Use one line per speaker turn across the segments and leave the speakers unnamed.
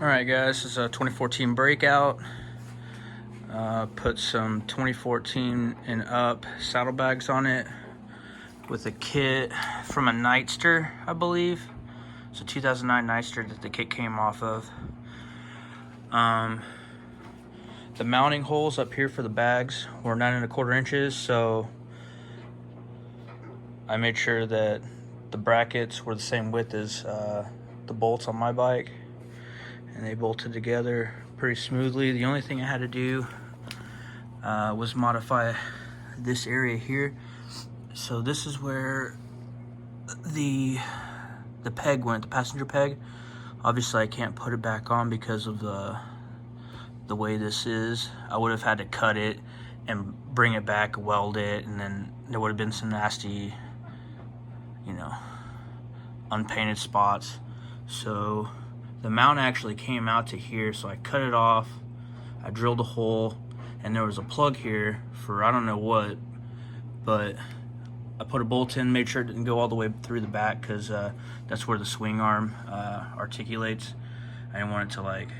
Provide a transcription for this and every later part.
Alright guys, this is a 2014 Breakout. Put some 2014 and up saddlebags on it with a kit from a Nightster, I believe. It's a 2009 Nightster that the kit came off of. The mounting holes up here for the bags were 9 1/4 inches, so I made sure that the brackets were the same width as the bolts on my bike, and they bolted together pretty smoothly. The only thing I had to do was modify this area here. So this is where the peg went, the passenger peg. Obviously I can't put it back on because of the way this is. I would have had to cut it and bring it back, weld it, and then there would have been some nasty, you know, unpainted spots. So the mount actually came out to here, so I cut it off, I drilled a hole, and there was a plug here for I don't know what, but I put a bolt in, made sure it didn't go all the way through the back, because that's where the swing arm articulates. I didn't want it to like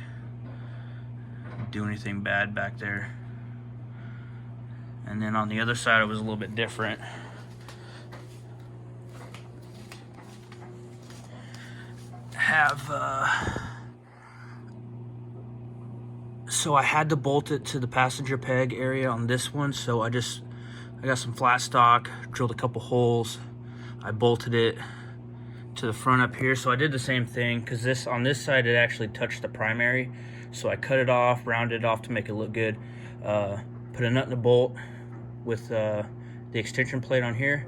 do anything bad back there. And then on the other side it was a little bit different. So I had to bolt it to the passenger peg area on this one, so I got some flat stock, drilled a couple holes, I bolted it to the front up here. So I did the same thing, because on this side it actually touched the primary, so I cut it off, rounded it off to make it look good, put a nut in a bolt with the extension plate on here,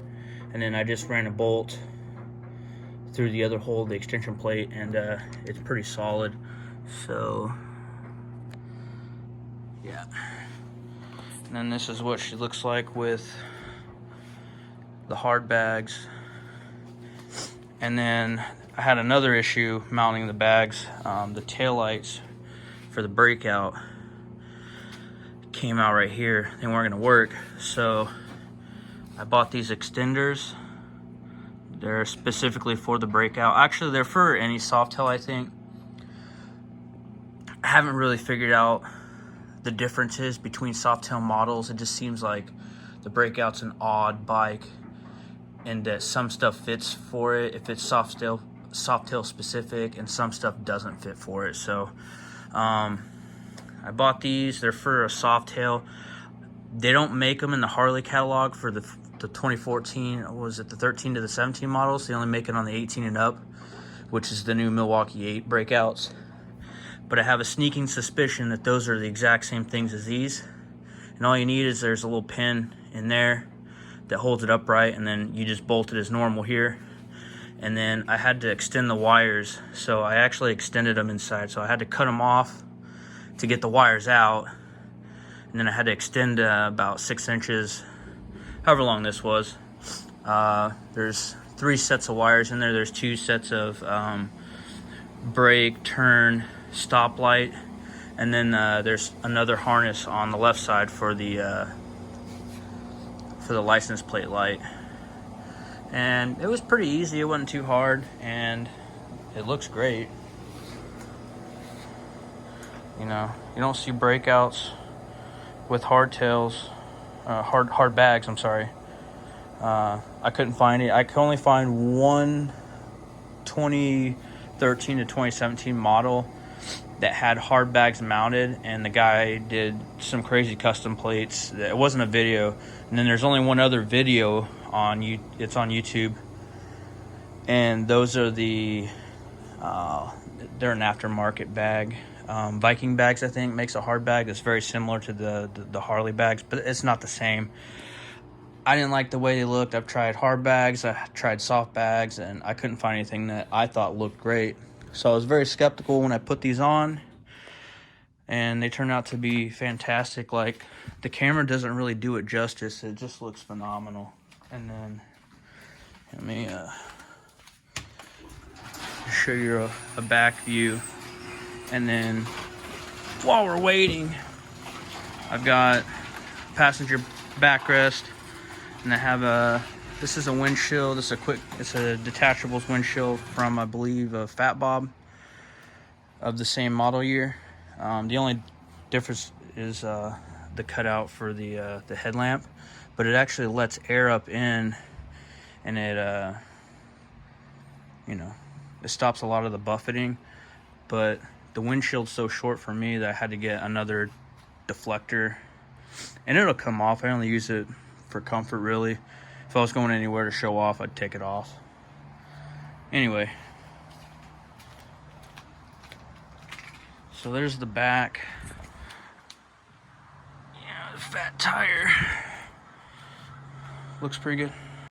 and then I just ran a bolt through the other hole of the extension plate, and it's pretty solid. So yeah, and then this is what she looks like with the hard bags. And then I had another issue mounting the bags. The taillights for the Breakout came out right here. They weren't gonna work, so I bought these extenders. They're specifically for the Breakout. Actually, they're for any softail, I think. I haven't really figured out the differences between softail models. It just seems like the Breakout's an odd bike, and that some stuff fits for it if it's softail specific, and some stuff doesn't fit for it. So I bought these. They're for a softail. They don't make them in the Harley catalog for the 2014, was it the 13 to the 17 models? They only make it on the 18 and up, which is the new Milwaukee 8 Breakouts. But I have a sneaking suspicion that those are the exact same things as these. And all you need is there's a little pin in there that holds it upright, and then you just bolt it as normal here. And then I had to extend the wires, so I actually extended them inside. So I had to cut them off to get the wires out, and then I had to extend about 6 inches, however long this was. There's 3 sets of wires in there. There's 2 sets of brake, turn, stoplight, and then there's another harness on the left side for the license plate light. And it was pretty easy. It wasn't too hard, and it looks great. You know, you don't see Breakouts with hardtails, hard bags, I'm sorry. I couldn't find it. I could only find one 2013 to 2017 model that had hard bags mounted, and the guy did some crazy custom plates. It wasn't a video. And then there's only one other video it's on YouTube, and those are they're an aftermarket bag. Viking Bags, I think, makes a hard bag that's very similar to the Harley bags, but it's not the same. I didn't like the way they looked. I've tried hard bags, I tried soft bags, and I couldn't find anything that I thought looked great. So I was very skeptical when I put these on, and they turned out to be fantastic. Like, the camera doesn't really do it justice. It just looks phenomenal. And then let me show you a back view. And then while we're waiting, I've got passenger backrest, and I have this is a windshield. It's a detachable windshield from, I believe, Fat Bob. of the same model year. The only difference is the cutout for the headlamp, but it actually lets air up in, and it it stops a lot of the buffeting. But the windshield's so short for me that I had to get another deflector, and it'll come off. I only use it for comfort, really. If I was going anywhere to show off, I'd take it off. Anyway, so there's the back. Yeah, the fat tire looks pretty good.